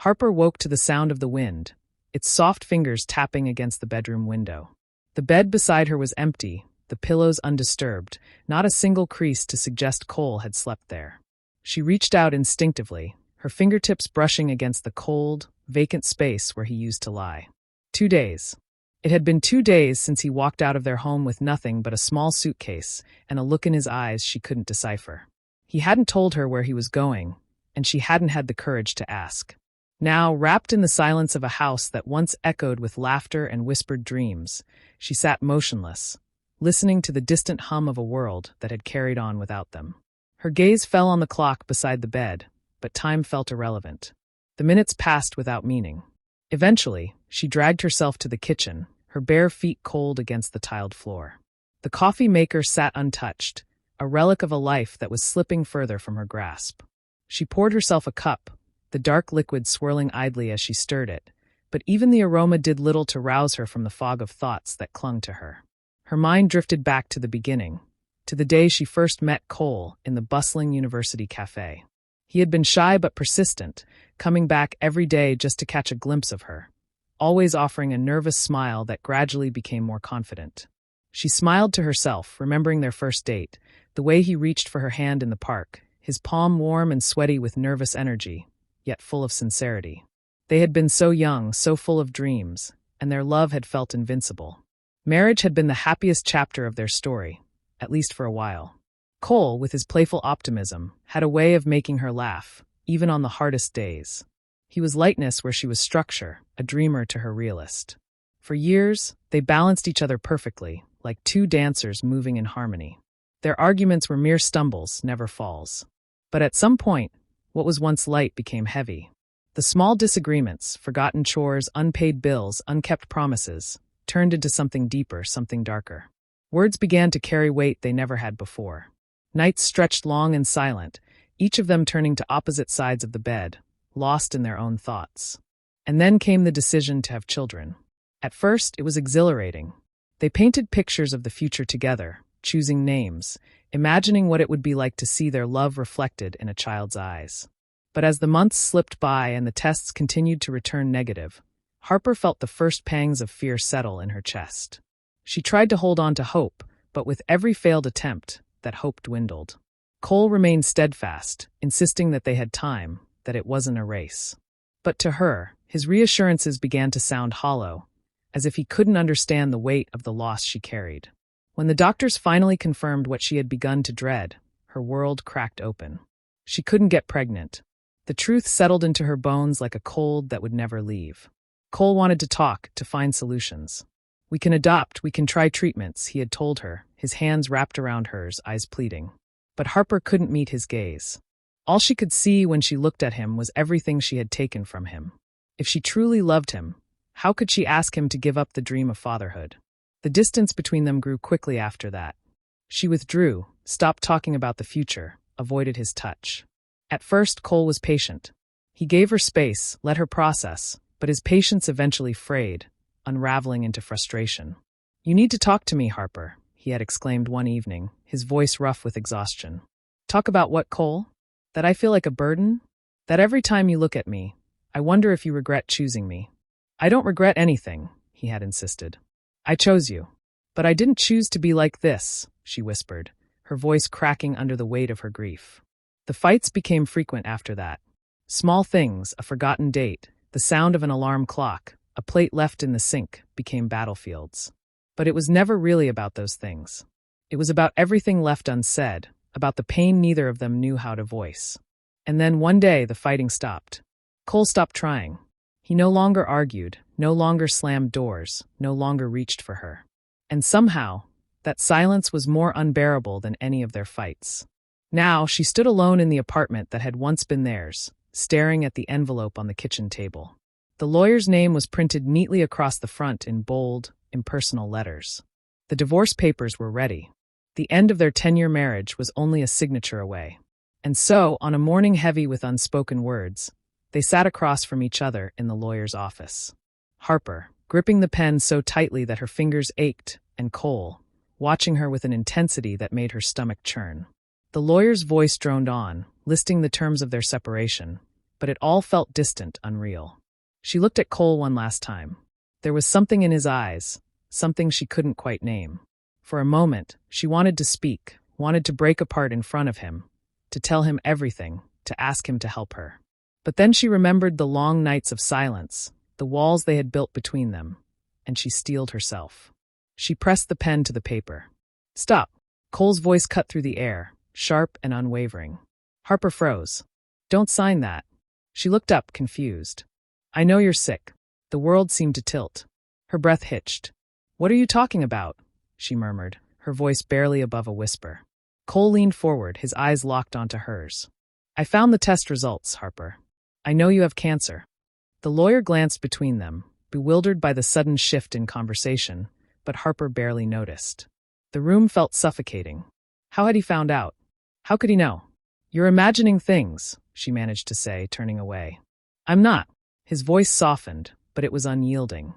Harper woke to the sound of the wind, its soft fingers tapping against the bedroom window. The bed beside her was empty, the pillows undisturbed, not a single crease to suggest Cole had slept there. She reached out instinctively, her fingertips brushing against the cold, vacant space where he used to lie. 2 days. It had been 2 days since he walked out of their home with nothing but a small suitcase and a look in his eyes she couldn't decipher. He hadn't told her where he was going, and she hadn't had the courage to ask. Now, wrapped in the silence of a house that once echoed with laughter and whispered dreams, she sat motionless, listening to the distant hum of a world that had carried on without them. Her gaze fell on the clock beside the bed, but time felt irrelevant. The minutes passed without meaning. Eventually, she dragged herself to the kitchen, her bare feet cold against the tiled floor. The coffee maker sat untouched, a relic of a life that was slipping further from her grasp. She poured herself a cup, the dark liquid swirling idly as she stirred it, but even the aroma did little to rouse her from the fog of thoughts that clung to her. Her mind drifted back to the beginning, to the day she first met Cole in the bustling university cafe. He had been shy but persistent, coming back every day just to catch a glimpse of her, always offering a nervous smile that gradually became more confident. She smiled to herself, remembering their first date, the way he reached for her hand in the park, his palm warm and sweaty with nervous energy, yet full of sincerity. They had been so young, so full of dreams, and their love had felt invincible. Marriage had been the happiest chapter of their story, at least for a while. Cole, with his playful optimism, had a way of making her laugh, even on the hardest days. He was lightness where she was structure, a dreamer to her realist. For years, they balanced each other perfectly, like two dancers moving in harmony. Their arguments were mere stumbles, never falls. But at some point, what was once light became heavy. The small disagreements, forgotten chores, unpaid bills, unkept promises, turned into something deeper, something darker. Words began to carry weight they never had before. Nights stretched long and silent, each of them turning to opposite sides of the bed, lost in their own thoughts. And then came the decision to have children. At first, it was exhilarating. They painted pictures of the future together, choosing names, imagining what it would be like to see their love reflected in a child's eyes. But as the months slipped by and the tests continued to return negative, Harper felt the first pangs of fear settle in her chest. She tried to hold on to hope, but with every failed attempt, that hope dwindled. Cole remained steadfast, insisting that they had time, that it wasn't a race. But to her, his reassurances began to sound hollow, as if he couldn't understand the weight of the loss she carried. When the doctors finally confirmed what she had begun to dread, her world cracked open. She couldn't get pregnant. The truth settled into her bones like a cold that would never leave. Cole wanted to talk, to find solutions. "We can adopt, we can try treatments," he had told her, his hands wrapped around hers, eyes pleading. But Harper couldn't meet his gaze. All she could see when she looked at him was everything she had taken from him. If she truly loved him, how could she ask him to give up the dream of fatherhood? The distance between them grew quickly after that. She withdrew, stopped talking about the future, avoided his touch. At first, Cole was patient. He gave her space, let her process, but his patience eventually frayed, unraveling into frustration. "You need to talk to me, Harper," he had exclaimed one evening, his voice rough with exhaustion. "Talk about what, Cole? That I feel like a burden? That every time you look at me, I wonder if you regret choosing me?" "I don't regret anything," he had insisted. "I chose you. But I didn't choose to be like this," she whispered, her voice cracking under the weight of her grief. The fights became frequent after that. Small things, a forgotten date, the sound of an alarm clock, a plate left in the sink, became battlefields. But it was never really about those things. It was about everything left unsaid, about the pain neither of them knew how to voice. And then one day the fighting stopped. Cole stopped trying. He no longer argued, no longer slammed doors, no longer reached for her. And somehow, that silence was more unbearable than any of their fights. Now, she stood alone in the apartment that had once been theirs, staring at the envelope on the kitchen table. The lawyer's name was printed neatly across the front in bold, impersonal letters. The divorce papers were ready. The end of their 10-year marriage was only a signature away. And so, on a morning heavy with unspoken words, they sat across from each other in the lawyer's office. Harper, gripping the pen so tightly that her fingers ached, and Cole, watching her with an intensity that made her stomach churn. The lawyer's voice droned on, listing the terms of their separation, but it all felt distant, unreal. She looked at Cole one last time. There was something in his eyes, something she couldn't quite name. For a moment, she wanted to speak, wanted to break apart in front of him, to tell him everything, to ask him to help her. But then she remembered the long nights of silence, the walls they had built between them, and she steeled herself. She pressed the pen to the paper. "Stop." Cole's voice cut through the air, sharp and unwavering. Harper froze. "Don't sign that." She looked up, confused. "I know you're sick." The world seemed to tilt. Her breath hitched. "What are you talking about?" she murmured, her voice barely above a whisper. Cole leaned forward, his eyes locked onto hers. "I found the test results, Harper. I know you have cancer." The lawyer glanced between them, bewildered by the sudden shift in conversation, but Harper barely noticed. The room felt suffocating. How had he found out? How could he know? "You're imagining things," she managed to say, turning away. "I'm not." His voice softened, but it was unyielding.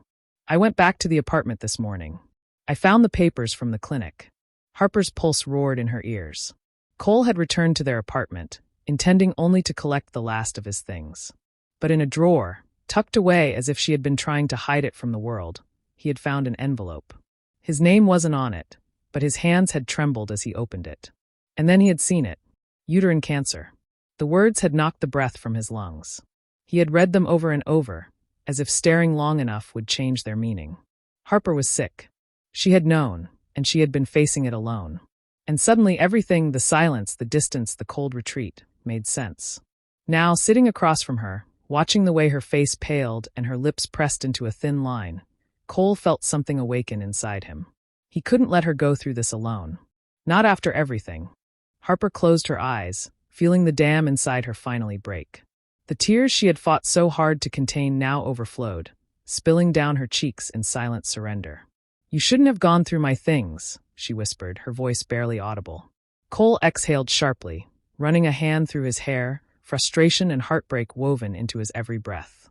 "I went back to the apartment this morning. I found the papers from the clinic." Harper's pulse roared in her ears. Cole had returned to their apartment, intending only to collect the last of his things. But in a drawer, tucked away as if she had been trying to hide it from the world, he had found an envelope. His name wasn't on it, but his hands had trembled as he opened it. And then he had seen it. Uterine cancer. The words had knocked the breath from his lungs. He had read them over and over, as if staring long enough would change their meaning. Harper was sick. She had known, and she had been facing it alone. And suddenly everything, the silence, the distance, the cold retreat, made sense. Now, sitting across from her, watching the way her face paled and her lips pressed into a thin line, Cole felt something awaken inside him. He couldn't let her go through this alone. Not after everything. Harper closed her eyes, feeling the dam inside her finally break. The tears she had fought so hard to contain now overflowed, spilling down her cheeks in silent surrender. "You shouldn't have gone through my things," she whispered, her voice barely audible. Cole exhaled sharply, running a hand through his hair, frustration and heartbreak woven into his every breath.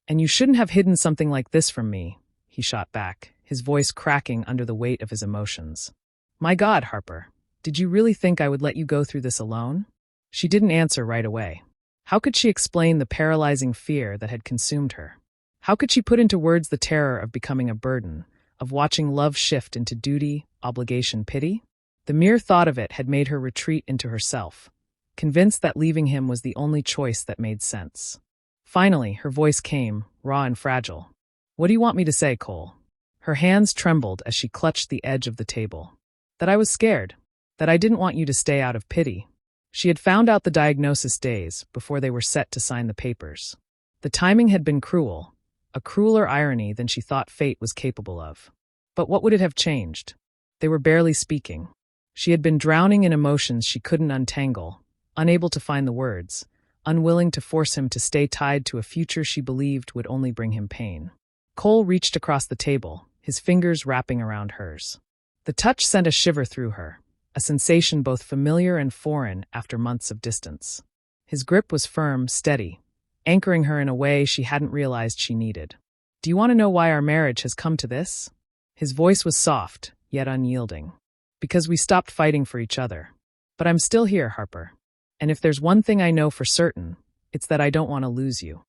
"And you shouldn't have hidden something like this from me," he shot back, his voice cracking under the weight of his emotions. "My God, Harper, did you really think I would let you go through this alone?" She didn't answer right away. How could she explain the paralyzing fear that had consumed her? How could she put into words the terror of becoming a burden, of watching love shift into duty, obligation, pity? The mere thought of it had made her retreat into herself, convinced that leaving him was the only choice that made sense. Finally, her voice came, raw and fragile. "What do you want me to say, Cole?" Her hands trembled as she clutched the edge of the table. "That I was scared. That I didn't want you to stay out of pity." She had found out the diagnosis days before they were set to sign the papers. The timing had been cruel, a crueler irony than she thought fate was capable of. But what would it have changed? They were barely speaking. She had been drowning in emotions she couldn't untangle, unable to find the words, unwilling to force him to stay tied to a future she believed would only bring him pain. Cole reached across the table, his fingers wrapping around hers. The touch sent a shiver through her, a sensation both familiar and foreign after months of distance. His grip was firm, steady, anchoring her in a way she hadn't realized she needed. "Do you want to know why our marriage has come to this?" His voice was soft, yet unyielding. "Because we stopped fighting for each other. But I'm still here, Harper. And if there's one thing I know for certain, it's that I don't want to lose you."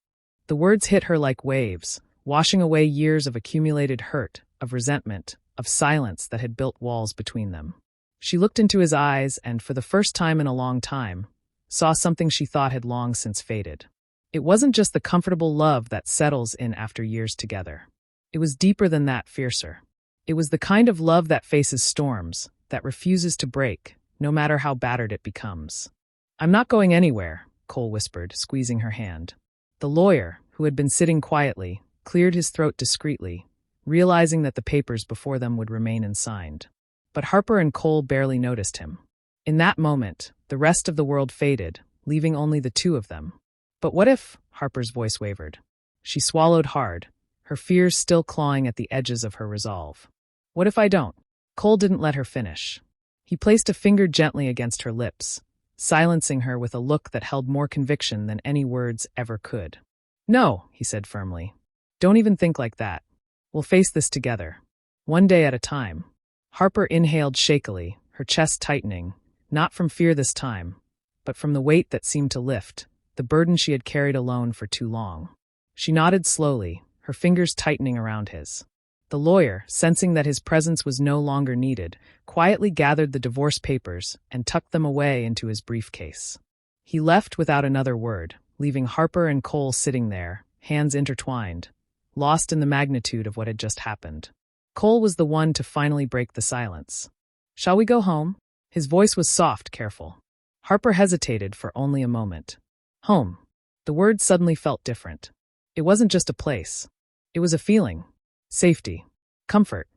The words hit her like waves, washing away years of accumulated hurt, of resentment, of silence that had built walls between them. She looked into his eyes and, for the first time in a long time, saw something she thought had long since faded. It wasn't just the comfortable love that settles in after years together. It was deeper than that, fiercer. It was the kind of love that faces storms, that refuses to break, no matter how battered it becomes. "I'm not going anywhere," Cole whispered, squeezing her hand. The lawyer, who had been sitting quietly, cleared his throat discreetly, realizing that the papers before them would remain unsigned. But Harper and Cole barely noticed him. In that moment, the rest of the world faded, leaving only the two of them. "But what if?" Harper's voice wavered. She swallowed hard, her fears still clawing at the edges of her resolve. "What if I don't?" Cole didn't let her finish. He placed a finger gently against her lips, silencing her with a look that held more conviction than any words ever could. "No," he said firmly. "Don't even think like that. We'll face this together. One day at a time." Harper inhaled shakily, her chest tightening, not from fear this time, but from the weight that seemed to lift, the burden she had carried alone for too long. She nodded slowly, her fingers tightening around his. The lawyer, sensing that his presence was no longer needed, quietly gathered the divorce papers and tucked them away into his briefcase. He left without another word, leaving Harper and Cole sitting there, hands intertwined, lost in the magnitude of what had just happened. Cole was the one to finally break the silence. "Shall we go home?" His voice was soft, careful. Harper hesitated for only a moment. Home. The word suddenly felt different. It wasn't just a place. It was a feeling. Safety. Comfort.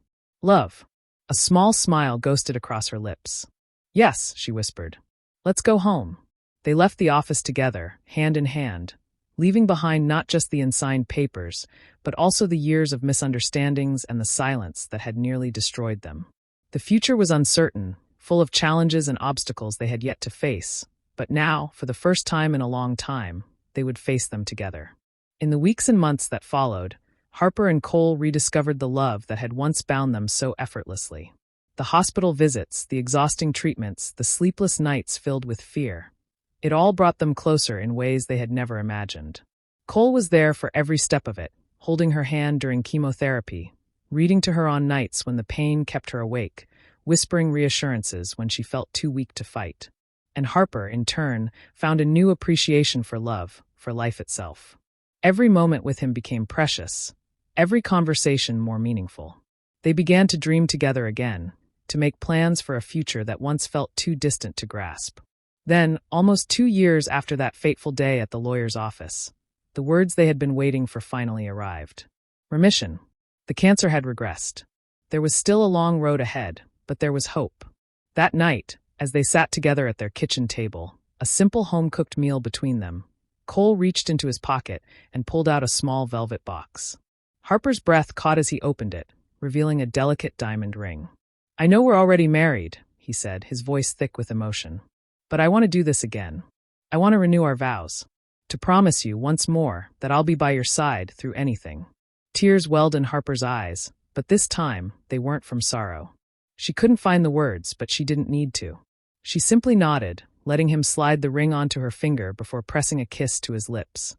Love. A small smile ghosted across her lips. "Yes," she whispered. "Let's go home." They left the office together, hand in hand, leaving behind not just the unsigned papers, but also the years of misunderstandings and the silence that had nearly destroyed them. The future was uncertain, full of challenges and obstacles they had yet to face, but now, for the first time in a long time, they would face them together. In the weeks and months that followed, Harper and Cole rediscovered the love that had once bound them so effortlessly. The hospital visits, the exhausting treatments, the sleepless nights filled with fear. It all brought them closer in ways they had never imagined. Cole was there for every step of it, holding her hand during chemotherapy, reading to her on nights when the pain kept her awake, whispering reassurances when she felt too weak to fight. And Harper, in turn, found a new appreciation for love, for life itself. Every moment with him became precious, every conversation more meaningful. They began to dream together again, to make plans for a future that once felt too distant to grasp. Then, almost 2 years after that fateful day at the lawyer's office, the words they had been waiting for finally arrived. Remission. The cancer had regressed. There was still a long road ahead, but there was hope. That night, as they sat together at their kitchen table, a simple home-cooked meal between them, Cole reached into his pocket and pulled out a small velvet box. Harper's breath caught as he opened it, revealing a delicate diamond ring. "I know we're already married," he said, his voice thick with emotion. "But I want to do this again. I want to renew our vows. To promise you, once more, that I'll be by your side through anything." Tears welled in Harper's eyes, but this time, they weren't from sorrow. She couldn't find the words, but she didn't need to. She simply nodded, letting him slide the ring onto her finger before pressing a kiss to his lips.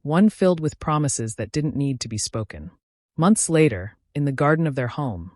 One filled with promises that didn't need to be spoken. Months later, in the garden of their home,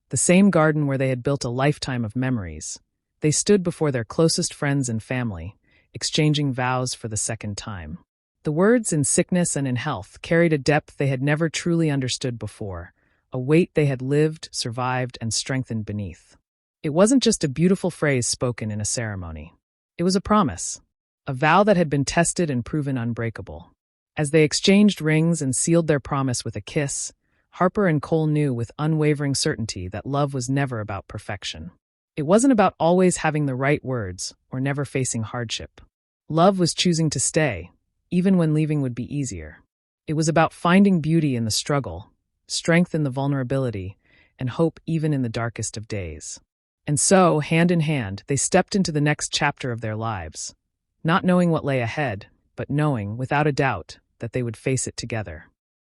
the same garden where they had built a lifetime of memories, they stood before their closest friends and family, exchanging vows for the second time. The words in sickness and in health carried a depth they had never truly understood before, a weight they had lived, survived, and strengthened beneath. It wasn't just a beautiful phrase spoken in a ceremony. It was a promise, a vow that had been tested and proven unbreakable. As they exchanged rings and sealed their promise with a kiss, Harper and Cole knew with unwavering certainty that love was never about perfection. It wasn't about always having the right words or never facing hardship. Love was choosing to stay, even when leaving would be easier. It was about finding beauty in the struggle, strength in the vulnerability, and hope even in the darkest of days. And so, hand in hand, they stepped into the next chapter of their lives, not knowing what lay ahead, but knowing, without a doubt, that they would face it together.